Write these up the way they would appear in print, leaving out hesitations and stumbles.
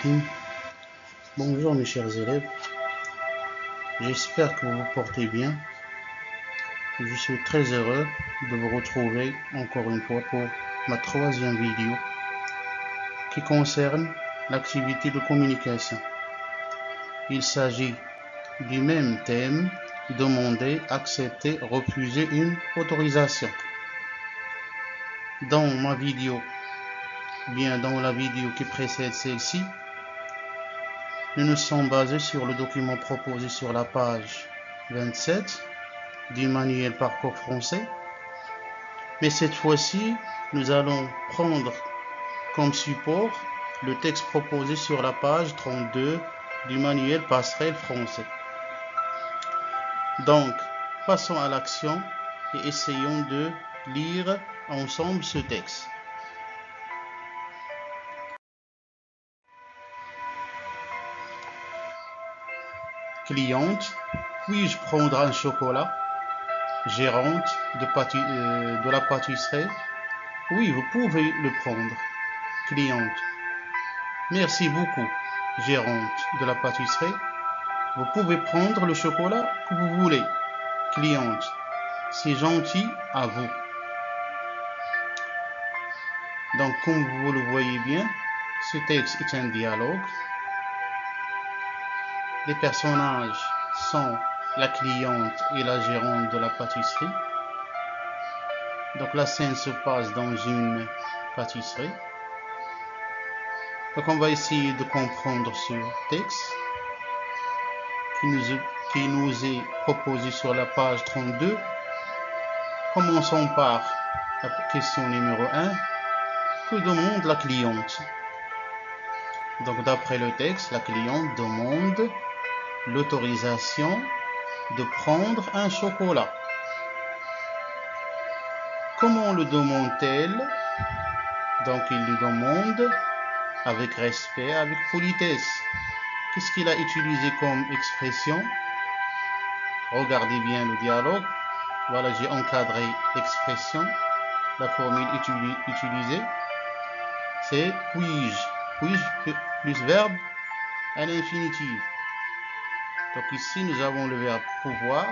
Rahim. Bonjour mes chers élèves, j'espère que vous vous portez bien. Je suis très heureux de vous retrouver encore une fois pour ma troisième vidéo qui concerne l'activité de communication. Il s'agit du même thème, demander, accepter, refuser une autorisation. Dans la vidéo qui précède celle-ci, nous nous sommes basés sur le document proposé sur la page 27 du manuel Parcours français. Mais cette fois-ci, nous allons prendre comme support le texte proposé sur la page 32 du manuel Passerelle français. Donc, passons à l'action et essayons de lire ensemble ce texte. Cliente, puis-je prendre un chocolat? Gérante de la pâtisserie, oui, vous pouvez le prendre. Cliente, merci beaucoup. Gérante de la pâtisserie, vous pouvez prendre le chocolat que vous voulez. Cliente, c'est gentil à vous. Donc, comme vous le voyez bien, ce texte est un dialogue. Les personnages sont la cliente et la gérante de la pâtisserie. Donc, la scène se passe dans une pâtisserie. Donc, on va essayer de comprendre ce texte qui nous est proposé sur la page 32. Commençons par la question numéro 1. Que demande la cliente? Donc, d'après le texte, la cliente demande l'autorisation de prendre un chocolat. Comment le demande-t-elle? Donc, il le demande avec respect, avec politesse. Qu'est-ce qu'il a utilisé comme expression? Regardez bien le dialogue. Voilà, j'ai encadré l'expression. La formule utilisée, c'est puis-je. Puis-je plus verbe à l'infinitif. Donc ici, nous avons le verbe pouvoir.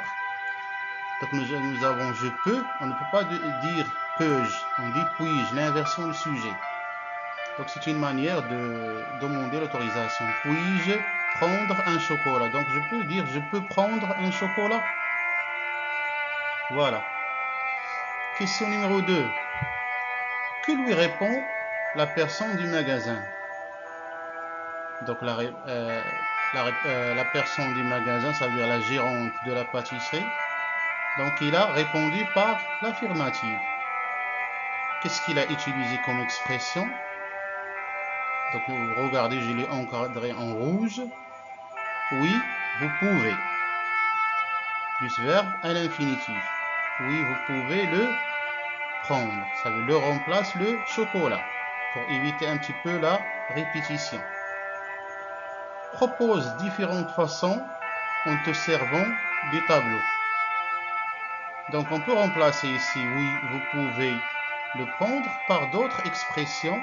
Donc nous avons je peux. On ne peut pas dire peux-je. On dit puis-je, l'inversion du sujet. Donc c'est une manière de demander l'autorisation. Puis-je prendre un chocolat? Donc je peux dire je peux prendre un chocolat. Voilà. Question numéro 2. Que lui répond la personne du magasin? Donc la personne du magasin, ça veut dire la gérante de la pâtisserie. Donc il a répondu par l'affirmative. Qu'est-ce qu'il a utilisé comme expression? Donc regardez, je l'ai encadré en rouge. Oui, vous pouvez. Plus verbe à l'infinitif. Oui, vous pouvez le prendre. Ça veut le remplace le chocolat pour éviter un petit peu la répétition. Propose différentes façons en te servant du tableau. Donc on peut remplacer ici oui, vous pouvez le prendre par d'autres expressions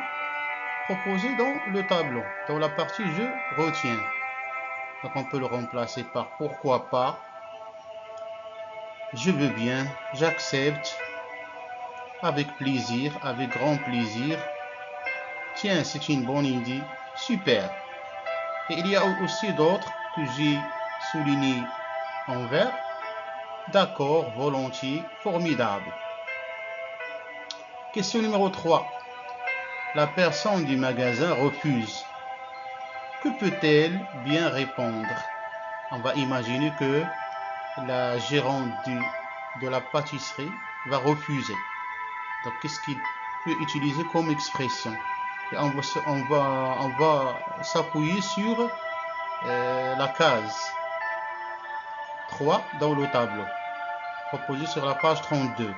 proposées dans le tableau, dans la partie je retiens. Donc on peut le remplacer par pourquoi pas, je veux bien, j'accepte, avec plaisir, avec grand plaisir, tiens c'est une bonne idée, super. Et il y a aussi d'autres que j'ai soulignés en vert. D'accord, volontiers, formidable. Question numéro 3. La personne du magasin refuse. Que peut-elle bien répondre? On va imaginer que la gérante de la pâtisserie va refuser. Donc, qu'est-ce qu'il peut utiliser comme expression? Et on va s'appuyer sur la case 3 dans le tableau, proposé sur la page 32.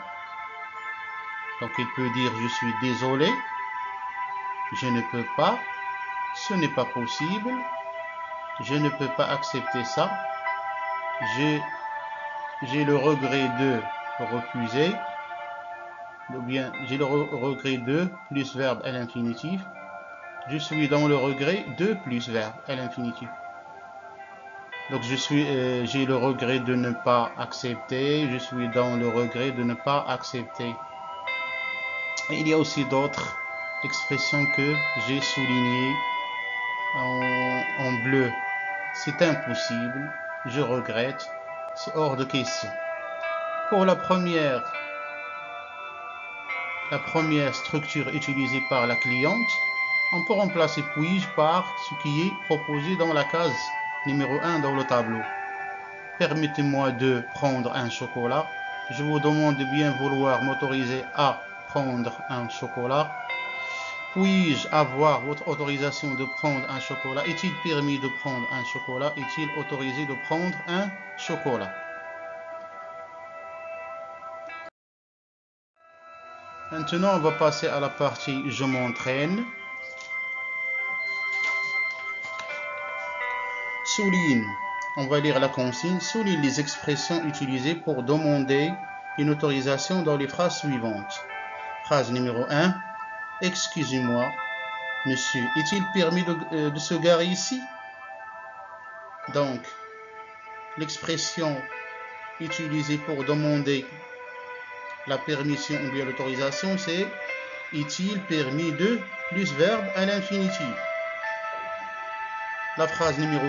Donc, il peut dire « Je suis désolé, je ne peux pas, ce n'est pas possible, je ne peux pas accepter ça, j'ai le regret de refuser, ou bien j'ai le regret de, plus verbe à l'infinitif, Je suis dans le regret de plus verbe à l'infinitif. Donc j'ai le regret de ne pas accepter. Je suis dans le regret de ne pas accepter. Et il y a aussi d'autres expressions que j'ai soulignées en bleu. C'est impossible. Je regrette. C'est hors de question. Pour la première structure utilisée par la cliente, on peut remplacer puis-je par ce qui est proposé dans la case numéro 1 dans le tableau. Permettez-moi de prendre un chocolat. Je vous demande de bien vouloir m'autoriser à prendre un chocolat. Puis-je avoir votre autorisation de prendre un chocolat? Est-il permis de prendre un chocolat? Est-il autorisé de prendre un chocolat? Maintenant, on va passer à la partie « Je m'entraîne ». Souligne, on va lire la consigne, souligne les expressions utilisées pour demander une autorisation dans les phrases suivantes. Phrase numéro 1. Excusez-moi, monsieur, est-il permis de se garer ici? Donc, l'expression utilisée pour demander la permission ou bien l'autorisation, c'est est-il permis de plus verbe à l'infinitif. La phrase numéro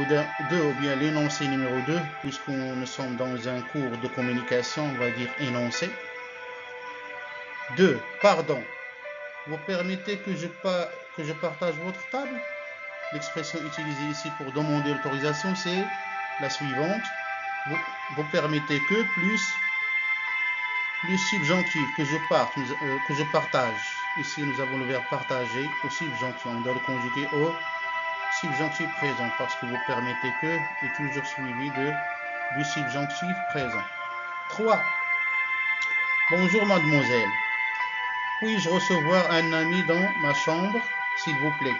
2 ou bien l'énoncé numéro 2, puisque nous sommes dans un cours de communication, on va dire énoncé. 2. Pardon. Vous permettez que je partage votre table? L'expression utilisée ici pour demander l'autorisation, c'est la suivante. Vous permettez que plus subjonctif, que je partage. Ici, nous avons le verbe partager au subjonctif. On doit le conjuguer au subjonctif présent parce que vous permettez que est toujours suivi du subjonctif présent. 3. Bonjour mademoiselle. Puis-je recevoir un ami dans ma chambre, s'il vous plaît?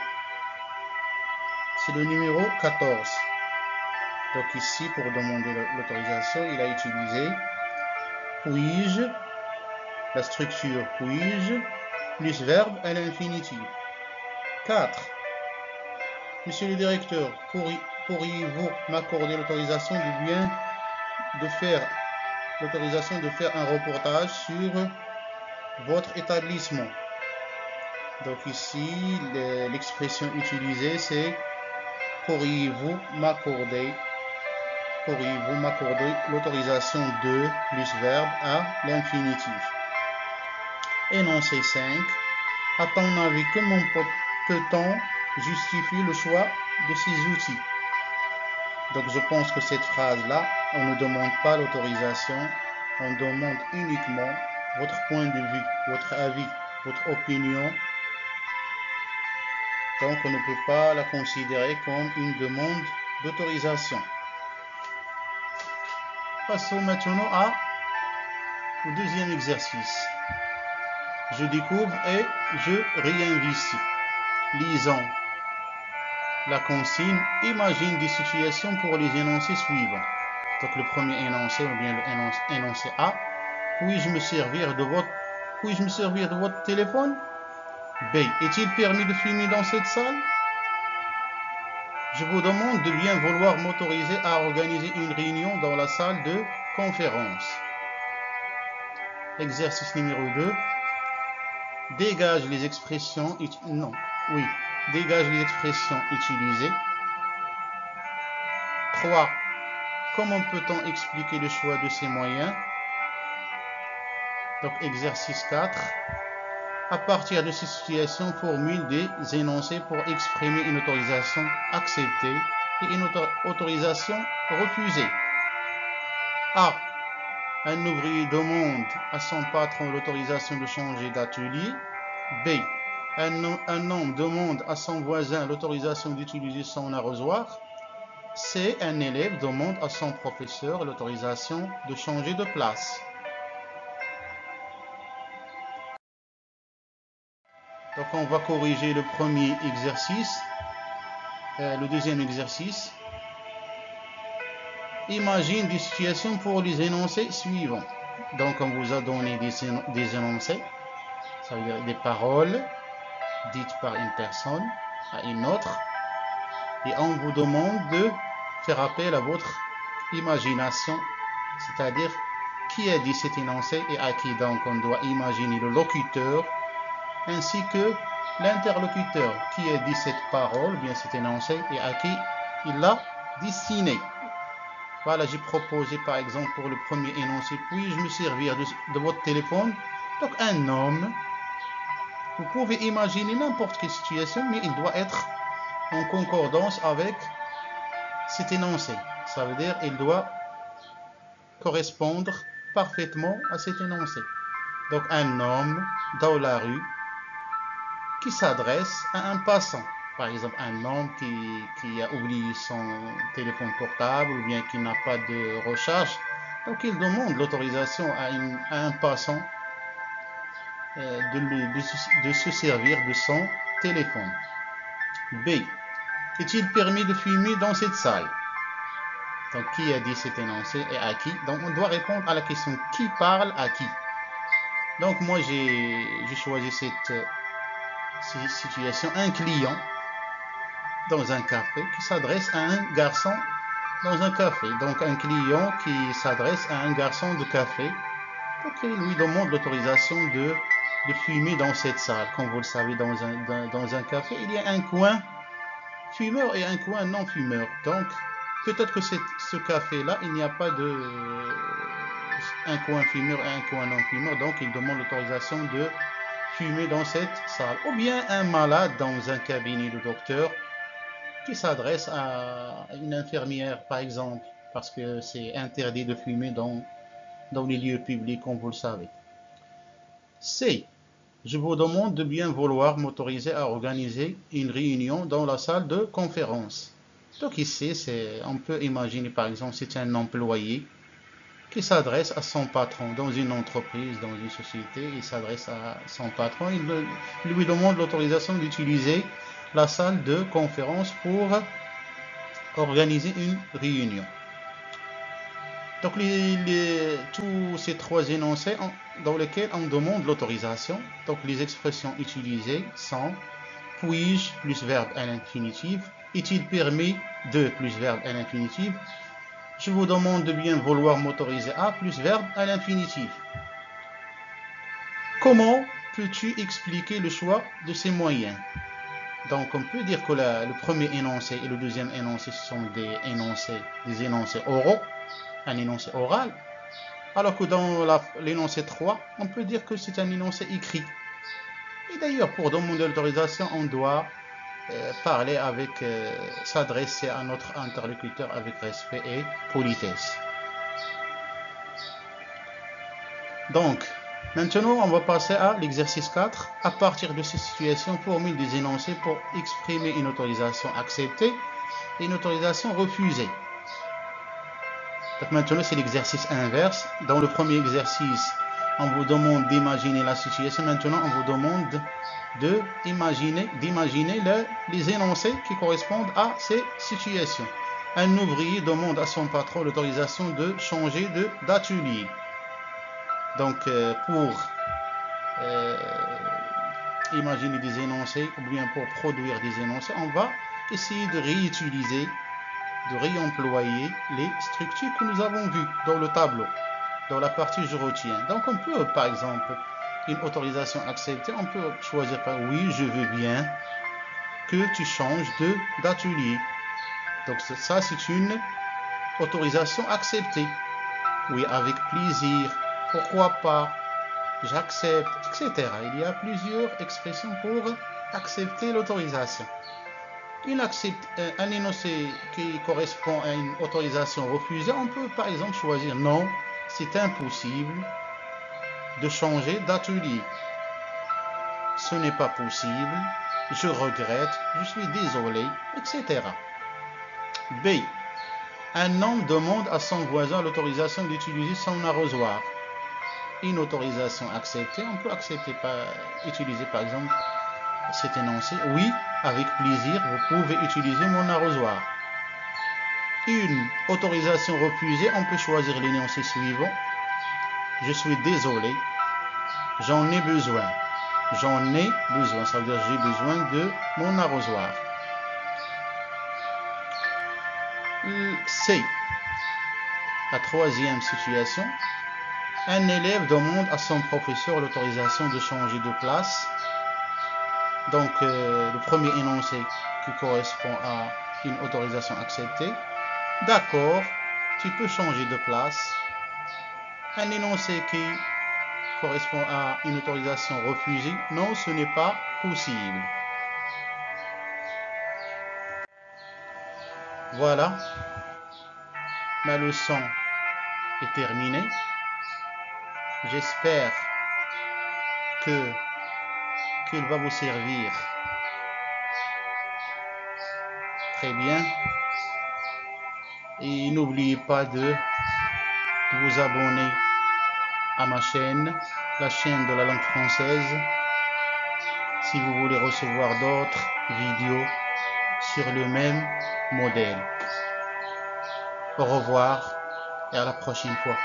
C'est le numéro 14. Donc ici, pour demander l'autorisation, il a utilisé puis-je, la structure puis-je, plus verbe à l'infinitif. 4. Monsieur le directeur, pourriez-vous m'accorder l'autorisation de faire un reportage sur votre établissement? Donc ici, l'expression utilisée, c'est pourriez-vous m'accorder l'autorisation de plus verbe à l'infinitif. Énoncé 5. À ton avis, comment peut-on justifier le choix de ces outils? Donc je pense que cette phrase-là, on ne demande pas l'autorisation, on demande uniquement votre point de vue, votre avis, votre opinion. Donc on ne peut pas la considérer comme une demande d'autorisation. Passons maintenant au deuxième exercice. Je découvre et je réinvestis. Lisons la consigne. Imagine des situations pour les énoncés suivants. Donc le premier énoncé, ou bien l'énoncé A. Puis-je me servir de votre téléphone? B. Est-il permis de fumer dans cette salle? Je vous demande de bien vouloir m'autoriser à organiser une réunion dans la salle de conférence. Exercice numéro 2. Dégage les expressions utilisées. 3. Comment peut-on expliquer le choix de ces moyens? Donc exercice 4. À partir de ces situations, formule des énoncés pour exprimer une autorisation acceptée et une autorisation refusée. A. Un ouvrier demande à son patron l'autorisation de changer d'atelier. B. Un homme demande à son voisin l'autorisation d'utiliser son arrosoir. C. Un élève demande à son professeur l'autorisation de changer de place. Donc on va corriger le premier exercice. Le deuxième exercice. Imagine des situations pour les énoncés suivants. Donc on vous a donné des énoncés, ça veut dire des paroles dites par une personne. à une autre et on vous demande de faire appel à votre imagination, c'est-à-dire qui a dit cet énoncé et à qui. Donc on doit imaginer le locuteur ainsi que l'interlocuteur qui a dit cette parole, bien cet énoncé, et à qui il l'a destiné. Voilà, j'ai proposé par exemple pour le premier énoncé, puis-je me servir de votre téléphone. Donc un homme, vous pouvez imaginer n'importe quelle situation, mais il doit être en concordance avec cet énoncé. Ça veut dire qu'il doit correspondre parfaitement à cet énoncé. Donc un homme dans la rue qui s'adresse à un passant. Par exemple, un homme qui a oublié son téléphone portable ou bien qui n'a pas de recharge. Donc il demande l'autorisation à un passant de se servir de son téléphone. B. Est-il permis de fumer dans cette salle? Donc qui a dit cet énoncé et à qui? Donc on doit répondre à la question qui parle à qui. Donc moi j'ai choisi cette situation, un client dans un café qui s'adresse à un garçon dans un café. Donc un client qui s'adresse à un garçon de café, donc il lui demande l'autorisation de fumer dans cette salle. Comme vous le savez, dans un café, il y a un coin fumeur et un coin non fumeur. Donc peut-être que ce café-là, il n'y a pas un coin fumeur et un coin non fumeur. Donc il demande l'autorisation de fumer dans cette salle. Ou bien un malade dans un cabinet de docteur qui s'adresse à une infirmière, par exemple, parce que c'est interdit de fumer dans les lieux publics, comme vous le savez. C. Je vous demande de bien vouloir m'autoriser à organiser une réunion dans la salle de conférence. Donc ici, on peut imaginer, par exemple, c'est un employé qui s'adresse à son patron dans une entreprise, dans une société. Il s'adresse à son patron, il lui demande l'autorisation d'utiliser la salle de conférence pour organiser une réunion. Donc tous ces trois énoncés dans lesquels on demande l'autorisation, donc les expressions utilisées sont puis-je plus verbe à l'infinitif, est-il permis de plus verbe à l'infinitif, je vous demande de bien vouloir m'autoriser à plus verbe à l'infinitif. Comment peux-tu expliquer le choix de ces moyens? Donc on peut dire que le premier énoncé et le deuxième énoncé sont des énoncés oraux, un énoncé oral, alors que dans l'énoncé 3, on peut dire que c'est un énoncé écrit. Et d'ailleurs, pour demander l'autorisation, on doit s'adresser à notre interlocuteur avec respect et politesse. Donc, maintenant, on va passer à l'exercice 4. À partir de ces situations, formule des énoncés pour exprimer une autorisation acceptée et une autorisation refusée. Donc maintenant, c'est l'exercice inverse. Dans le premier exercice, on vous demande d'imaginer la situation. Maintenant, on vous demande d'imaginer les énoncés qui correspondent à ces situations. Un ouvrier demande à son patron l'autorisation de changer d'atelier. Donc, pour imaginer des énoncés ou bien pour produire des énoncés, on va essayer de réutiliser, de réemployer les structures que nous avons vues dans le tableau, dans la partie je retiens. Donc on peut, par exemple, une autorisation acceptée, on peut choisir par oui, je veux bien que tu changes d'atelier. Donc ça, c'est une autorisation acceptée. Oui, avec plaisir, pourquoi pas, j'accepte, etc. Il y a plusieurs expressions pour accepter l'autorisation. Un énoncé qui correspond à une autorisation refusée, on peut par exemple choisir non, c'est impossible de changer d'atelier. Ce n'est pas possible, je regrette, je suis désolé, etc. B. Un homme demande à son voisin l'autorisation d'utiliser son arrosoir. Une autorisation acceptée, on peut utiliser par exemple cet énoncé. Oui, avec plaisir, vous pouvez utiliser mon arrosoir. Une autorisation refusée, on peut choisir l'énoncé suivant. Je suis désolé, j'en ai besoin. J'en ai besoin, ça veut dire j'ai besoin de mon arrosoir. C. La troisième situation. Un élève demande à son professeur l'autorisation de changer de place. Donc, le premier énoncé qui correspond à une autorisation acceptée. D'accord, tu peux changer de place. Un énoncé qui correspond à une autorisation refusée. Non, ce n'est pas possible. Voilà, ma leçon est terminée. J'espère qu'il va vous servir très bien. Et n'oubliez pas de vous abonner à ma chaîne, la chaîne de la langue française, si vous voulez recevoir d'autres vidéos sur le même modèle. Au revoir et à la prochaine fois.